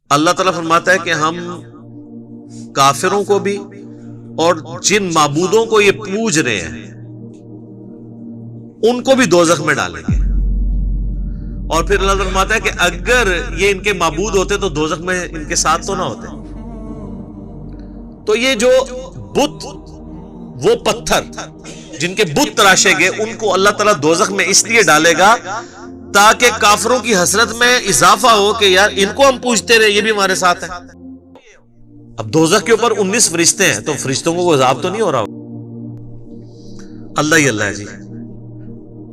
اللہ تعالیٰ فرماتا ہے کہ ہم کافروں کو بھی اور جن معبودوں کو یہ پوج رہے ہیں ان کو بھی دوزخ میں ڈالیں گے. اور پھر اللہ تعالیٰ فرماتا ہے کہ اگر یہ ان کے معبود ہوتے تو دوزخ میں ان کے ساتھ تو نہ ہوتے. تو یہ جو بت، وہ پتھر جن کے بت تراشے گئے، ان کو اللہ تعالیٰ دوزخ میں اس لیے ڈالے گا تاکہ کافروں کی حسرت میں اضافہ ہو کہ یار ان کو ہم پوجتے رہے، یہ بھی ہمارے ساتھ ہے. اب دوزخ کے اوپر 19 فرشتے ہیں تو فرشتوں کو عذاب تو نہیں ہو رہا. اللہ ہی اللہ ہے جی.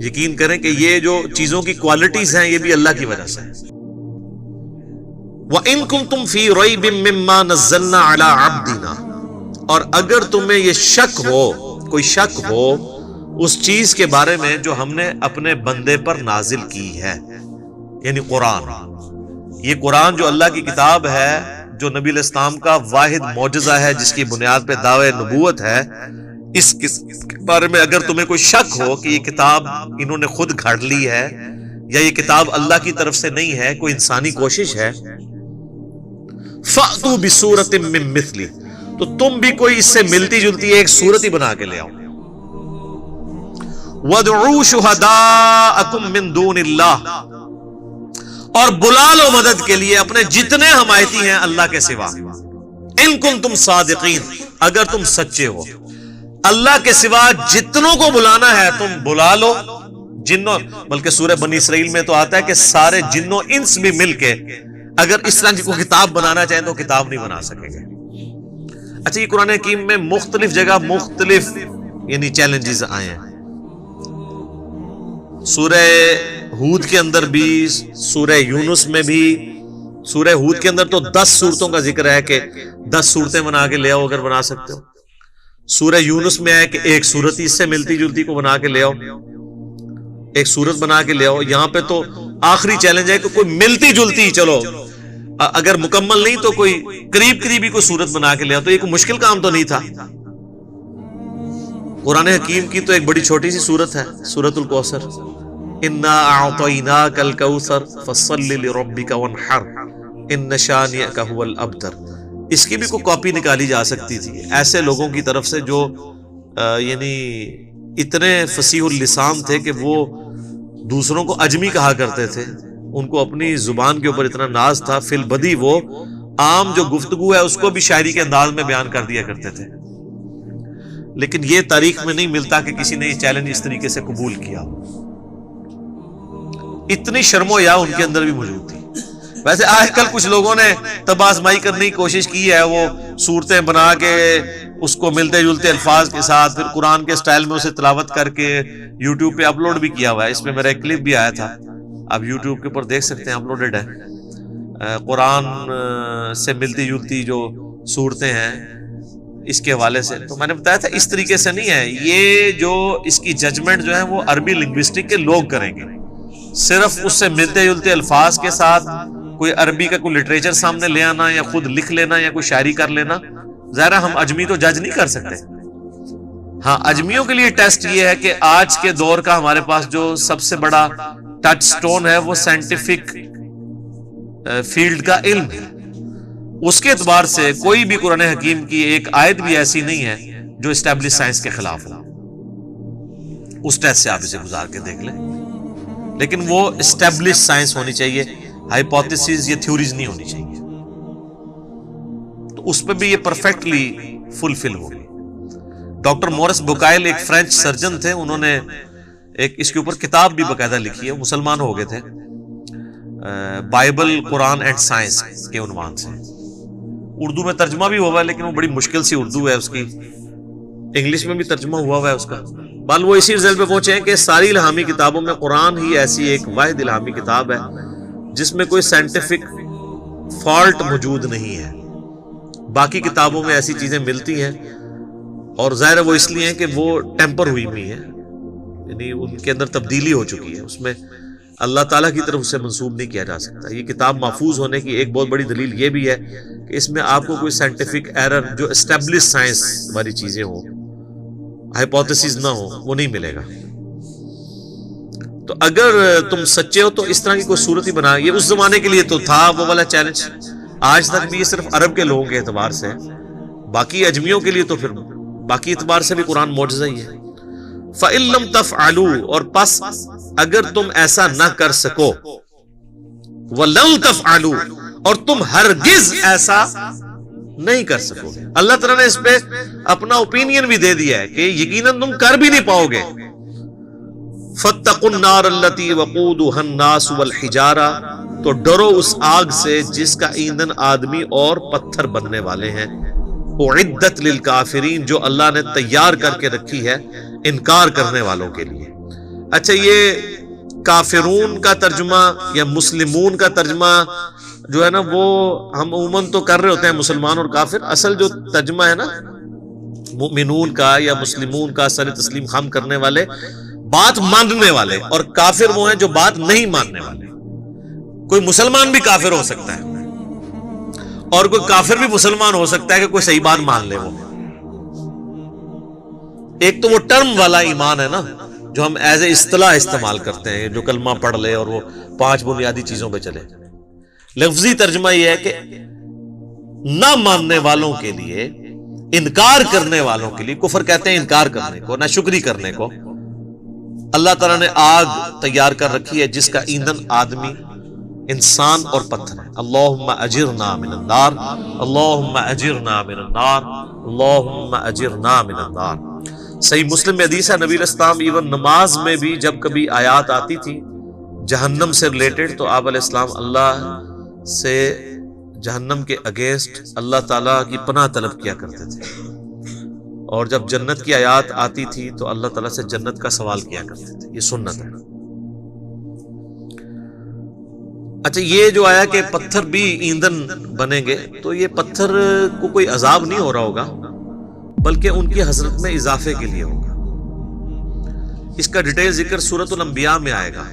یقین کریں کہ یہ جو چیزوں کی کوالٹیز ہیں یہ بھی اللہ کی وجہ سے. وَإِن كُنتُمْ فِي رَيْبٍ مِّمَّا نَزَّلْنَا عَلَىٰ عَبْدِنَا، اور اگر تمہیں یہ شک ہو، کوئی شک ہو اس چیز کے بارے میں جو ہم نے اپنے بندے پر نازل کی ہے، یعنی قرآن. یہ قرآن جو اللہ کی کتاب ہے، جو نبی علیہ السلام کا واحد معجزہ ہے، جس کی بنیاد پہ دعوی نبوت ہے، اس کے بارے میں اگر تمہیں کوئی شک ہو کہ یہ کتاب انہوں نے خود گھڑ لی ہے یا یہ کتاب اللہ کی طرف سے نہیں ہے، کوئی انسانی کوشش ہے، فَأْتُوا بِسُورَةٍ مِّن مِّثْلِهِ، تو تم بھی کوئی اس سے ملتی جلتی ایک صورت ہی بنا کے لے آؤ. وَادْعُوا شُهَدَاءَكُم مِّن دُونِ اللَّهِ، اور بلا لو مدد کے لیے اپنے جتنے حمایتی ہیں اللہ کے سوا. ان کنتم صادقین، اگر تم سچے ہو. اللہ کے سوا جتنوں کو بلانا ہے تم بلا لو. جنوں، بلکہ سورہ بنی اسرائیل میں تو آتا ہے کہ سارے جنوں انس بھی مل کے اگر اس طرح کی کوئی کتاب بنانا چاہیں تو کتاب نہیں بنا سکیں گے. اچھا، یہ قرآن حکیم میں مختلف جگہ مختلف یعنی چیلنجز آئے ہیں. سورہ ہود کے اندر بھی، سورہ یونس میں بھی. سورہ ہود کے اندر تو 10 صورتوں کا ذکر ہے کہ 10 صورتیں بنا کے لے آؤ اگر بنا سکتے ہو. سورہ یونس میں ہے کہ ایک صورت اس سے ملتی جلتی کو بنا کے لے آؤ، ایک صورت بنا کے لے آؤ. یہاں پہ تو آخری چیلنج ہے کہ کوئی ملتی جلتی، چلو اگر مکمل نہیں تو کوئی قریب قریبی کوئی صورت بنا کے لے آؤ. تو یہ کوئی مشکل کام تو نہیں تھا. قرآن حکیم کی تو ایک بڑی چھوٹی سی صورت ہے، سورۃ الکوثر. انا اعطیناک الکوثر فصل لربک وانحر ان شانئک ھو الابتر. اس کی بھی کوئی کاپی نکالی جا سکتی تھی ایسے لوگوں کی طرف سے جو یعنی اتنے فصیح اللسان تھے کہ وہ دوسروں کو اجمی کہا کرتے تھے. ان کو اپنی زبان کے اوپر اتنا ناز تھا، فی البدی وہ عام جو گفتگو ہے اس کو بھی شاعری کے انداز میں بیان کر دیا کرتے تھے. لیکن یہ تاریخ میں نہیں ملتا کہ کسی نے یہ چیلنج اس طریقے سے قبول کیا. اتنی شرم و حیا ان کے اندر بھی موجود تھی. ویسے آج کل کچھ لوگوں نے تب آزمائی کرنے کی کوشش کی ہے، وہ صورتیں بنا کے اس کو ملتے جلتے الفاظ کے ساتھ پھر قرآن کے سٹائل میں اسے تلاوت کر کے یوٹیوب پہ اپلوڈ بھی کیا ہوا ہے. اس میں میرا ایک کلپ بھی آیا تھا، آپ یوٹیوب کے اوپر دیکھ سکتے ہیں، اپلوڈڈ ہے. قرآن سے ملتی جلتی جو صورتیں ہیں اس کے حوالے سے. تو میں نے بتایا تھا اس طریقے سے نہیں ہے. یہ جو اس کی ججمنٹ جو ہے وہ عربی لنگوسٹک کے لوگ کریں گے. صرف اس سے ملتے جلتے الفاظ کے ساتھ کوئی عربی کا کوئی لٹریچر سامنے لے آنا یا خود لکھ لینا یا کوئی شاعری کر لینا، ظاہر ہم اجمی تو جج نہیں کر سکتے. ہاں، اجمیوں کے لیے ٹیسٹ یہ ہے کہ آج کے دور کا ہمارے پاس جو سب سے بڑا ٹچ سٹون ہے وہ سائنٹیفک فیلڈ کا علم ہے. اس کے اعتبار سے کوئی بھی قرآن حکیم کی ایک آیت بھی ایسی نہیں ہے جو اسٹیبلش سائنس کے خلاف ہو. اس ٹیسٹ سے آپ اسے گزار کے دیکھ لیں. لیکن وہ اسٹیبلش سائنس ہونی چاہیے، ہائپوتھیسز یا تھیوریز نہیں ہونی چاہیے. تو اس پہ بھی یہ پرفیکٹلی فلفل ہوگی. ڈاکٹر مورس بوکائل ایک فرینچ سرجن تھے، انہوں نے ایک اس کے اوپر کتاب بھی باقاعدہ لکھی ہے. مسلمان ہو گئے تھے، بائبل، قرآن اینڈ سائنس کے عنوان سے. اردو میں ترجمہ بھی ہوا ہے لیکن وہ بڑی مشکل سی اردو ہے اس کی. انگلش میں بھی ترجمہ ہوا ہے اس کا. بل وہ اسی رزلٹ پہ پہنچے ہیں کہ ساری الہامی کتابوں میں قرآن ہی ایسی ایک واحد الہامی کتاب ہے جس میں کوئی سائنٹیفک فالٹ موجود نہیں ہے. باقی کتابوں میں ایسی چیزیں ملتی ہیں اور ظاہر وہ اس لیے ہیں کہ وہ ٹیمپر ہوئی ہوئی ہیں، یعنی ان کے اندر تبدیلی ہو چکی ہے. اس میں اللہ تعالیٰ کی طرف سے منسوب نہیں کیا جا سکتا. یہ کتاب محفوظ ہونے کی ایک بہت بڑی دلیل یہ بھی ہے کہ اس میں آپ کو کوئی سائنٹیفک ایرر جو اسٹیبلش سائنس والی چیزیں ہوں، ہائپوتھیسز نہ ہو، وہ نہیں ملے گا. تو اگر تم سچے ہو تو اس طرح کی کوئی صورت ہی بنا. یہ اس زمانے کے لیے تو تھا وہ والا چیلنج. آج تک بھی یہ صرف عرب کے لوگوں کے اعتبار سے ہے، باقی اجمیوں کے لیے تو پھر باقی اعتبار سے بھی قرآن معجزہ ہی ہے۔ فَإِن لَمْ تَفْعَلُوا، اور پس اگر تم ایسا نہ کر سکو، وَلَن تَفْعَلُوا، اور تم ہرگز ایسا نہیں کر سکو گے۔ اللہ تعالیٰ نے اس پہ اپنا اوپینین بھی دے دیا ہے کہ یقیناً تم کر بھی نہیں پاؤ گے۔ فَاتَّقُوا النَّارَ الَّتِي وَقُودُهَا النَّاسُ وَالْحِجَارَةُ، تو ڈرو اس آگ سے جس کا ایندھن آدمی اور پتھر بننے والے ہیں۔ اعدت للکافرین، جو اللہ نے تیار کر کے رکھی ہے انکار کرنے والوں کے لیے۔ اچھا، یہ کافرون کا ترجمہ یا مسلمون کا ترجمہ جو ہے نا، وہ ہم عموماً تو کر رہے ہوتے ہیں مسلمان اور کافر، اصل جو ترجمہ ہے نا مؤمنون کا یا مسلمون کا، سر تسلیم خم کرنے والے، بات ماننے والے، اور کافر وہ ہیں جو بات نہیں ماننے والے۔ کوئی مسلمان بھی کافر ہو سکتا ہے اور کوئی کافر بھی مسلمان ہو سکتا ہے کہ کوئی صحیح بات مان لے۔ وہ ایک تو وہ ٹرم والا ایمان ہے نا جو ہم ایز اے اصطلاح استعمال کرتے ہیں، جو کلمہ پڑھ لے اور وہ 5 بنیادی چیزوں پہ چلے۔ لفظی ترجمہ یہ ہے کہ نہ ماننے والوں کے لیے، انکار کرنے والوں کے لیے، کفر کہتے ہیں انکار کرنے کو، ناشکری کرنے کو، اللہ تعالیٰ نے آگ تیار کر رکھی ہے جس کا ایندھن آدمی، انسان اور پتھر ہے۔ اللہم اجرنا من النار، اللہم اجرنا من النار، اللہم اجرنا من النار۔ صحیح مسلم میں حدیث ہے، نبی علیہ السلام ایون نماز میں بھی جب کبھی آیات آتی تھی جہنم سے ریلیٹڈ تو آپ علیہ السلام اللہ سے جہنم کے اگینسٹ اللہ تعالیٰ کی پناہ طلب کیا کرتے تھے، اور جب جنت کی آیات آتی تھی تو اللہ تعالیٰ سے جنت کا سوال کیا کرتے تھے۔ یہ سنت ہے۔ اچھا، یہ جو آیا کہ پتھر بھی ایندھن بنیں گے، تو یہ پتھر کو کوئی عذاب نہیں ہو رہا ہوگا بلکہ ان کی حسرت میں اضافے کے لیے ہوگا۔ اس کا ڈیٹیل ذکر سورۃ الانبیاء میں آئے گا۔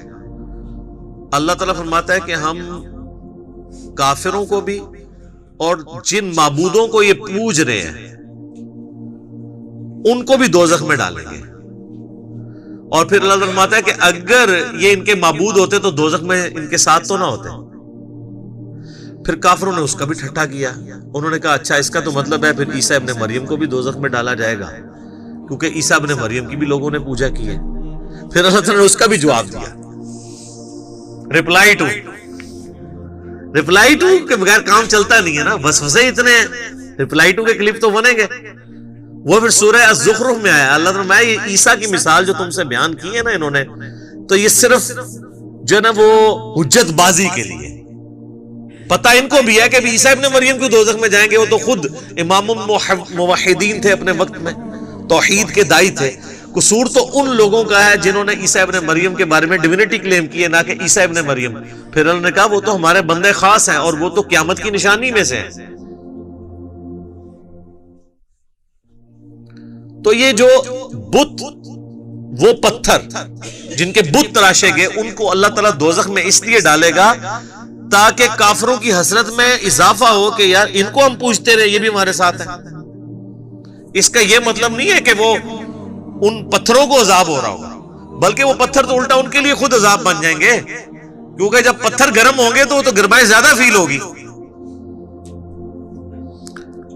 اللہ تعالیٰ فرماتا ہے کہ ہم کافروں کو بھی اور جن معبودوں کو یہ پوج رہے ہیں ان کو بھی دوزخ میں ڈالیں گے، اور پھر اللہ فرماتا ہے کہ اگر یہ ان کے معبود ہوتے تو دوزخ میں ان کے ساتھ تو نہ ہوتے۔ پھر کافروں نے اس کا بھی ٹھٹھا کیا، انہوں نے کہا اچھا اس کا تو مطلب ہے پھر عیسیٰ ابن مریم کو بھی دوزخ میں ڈالا جائے گا، کیونکہ عیسیٰ ابن مریم کی بھی لوگوں نے پوجا کی ہے۔ پھر اللہ تعالیٰ نے اس کا بھی جواب دیا، ریپلائی ٹو کے بغیر کام چلتا نہیں ہے نا، وسوسے اتنے ہیں، ریپلائی ٹو کے کلپ تو بنیں گے۔ وہ پھر سورہ الزخرف میں آیا، اللہ تعالیٰ نے یہ عیسیٰ کی مثال جو تم سے بیان کی ہے نا انہوں نے، تو یہ صرف جو ہے نا وہ حجت بازی کے لیے، پتہ ان کو بھی ہے کہ عیسیٰ ابن مریم کو دوزخ میں جائیں گے، وہ تو خود امام موحدین تھے اپنے وقت میں، توحید کے دائی تھے۔ قصور تو ان لوگوں کا ہے جنہوں نے عیسیٰ ابن مریم کے بارے میں ڈیوینٹی کلیم کی ہے، نہ کہ عیسیٰ ابن مریم۔ پھر انہوں نے کہا وہ تو ہمارے بندے خاص ہیں اور وہ تو قیامت کی نشانی میں سے ہیں۔ تو یہ جو بت، وہ پتھر جن کے بت تراشے گئے، ان کو اللہ تعالیٰ دوزخ میں اس لیے ڈالے گا تاکہ کافروں کی حسرت میں اضافہ ہو کہ یار ان کو ہم پوچھتے رہے، یہ بھی ہمارے ساتھ ہے۔ اس کا یہ مطلب نہیں ہے کہ وہ ان پتھروں کو عذاب ہو رہا ہوگا، بلکہ وہ پتھر تو الٹا ان کے لیے خود عذاب بن جائیں گے، کیونکہ جب پتھر گرم ہوں گے تو وہ تو گرمائی زیادہ فیل ہوگی۔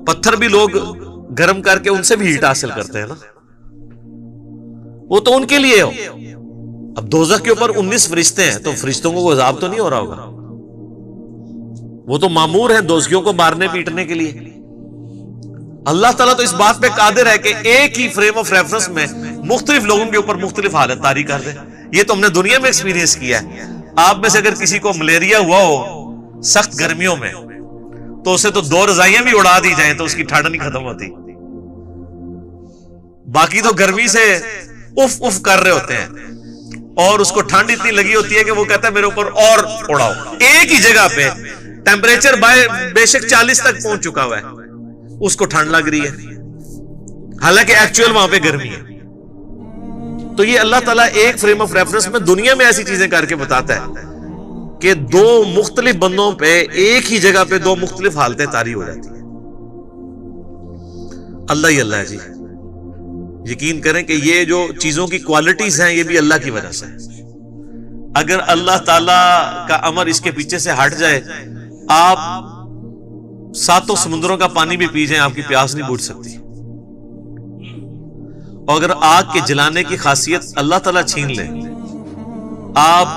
پتھر بھی لوگ گرم کر کے ان سے بھی ہیٹ حاصل کرتے ہیں نا، وہ تو ان کے لیے ہو۔ اب دوزخ کے اوپر 19 فرشتے ہیں، تو فرشتوں کو عذاب تو نہیں ہو رہا ہوگا، وہ تو مامور ہیں دوزخیوں کو مارنے پیٹنے کے لیے۔ اللہ تعالیٰ تو اس بات پہ قادر ہے کہ ایک ہی فریم آف ریفرنس میں مختلف لوگوں کے اوپر مختلف حالت طاری کر دے۔ یہ تو ہم نے دنیا میں ایکسپیرینس کیا ہے۔ آپ میں سے اگر کسی کو ملیریا ہوا ہو سخت گرمیوں میں تو اسے تو 2 رضائیاں بھی اڑا دی جائیں تو اس کی ٹھنڈ نہیں ختم ہوتی، باقی تو گرمی سے اف اف کر رہے ہوتے ہیں، اور اس کو ٹھنڈ اتنی لگی ہوتی ہے کہ وہ کہتا ہے میرے اوپر اور اڑاؤ۔ ایک ہی جگہ پہ ٹیمپریچر بے شک 40 تک پہنچ چکا ہوا ہے، اس کو ٹھنڈ لگ رہی ہے، حالانکہ ایکچوئل وہاں پہ گرمی ہے۔ تو یہ اللہ تعالیٰ ایک فریم آف ریفرنس میں دنیا میں ایسی چیزیں کر کے بتاتا ہے کہ 2 مختلف بندوں پہ ایک ہی جگہ پہ 2 مختلف حالتیں طاری ہو جاتی ہیں۔ اللہ ہی اللہ ہے جی، یقین کریں کہ یہ جو چیزوں کی کوالٹیز ہیں یہ بھی اللہ کی وجہ سے ہے۔ اگر اللہ تعالیٰ کا امر اس کے پیچھے سے ہٹ جائے، آپ ساتوں سمندروں کا پانی بھی پی جائیں آپ کی پیاس نہیں بجھ سکتی. اور اگر آگ کے جلانے کی خاصیت اللہ تعالیٰ چھین لے، آپ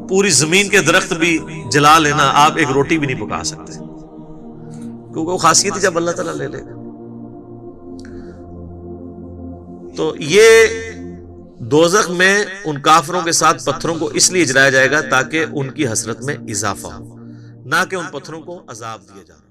پوری زمین کے درخت بھی جلا لینا، آپ ایک روٹی بھی نہیں پکا سکتے، کیونکہ وہ خاصیت ہی جب اللہ تعالیٰ لے لے گا. تو یہ دوزخ میں ان کافروں کے ساتھ پتھروں کو اس لیے جلایا جائے گا تاکہ ان کی حسرت میں اضافہ ہو، نہ کہ ان پتھروں کو عذاب دیا جائے.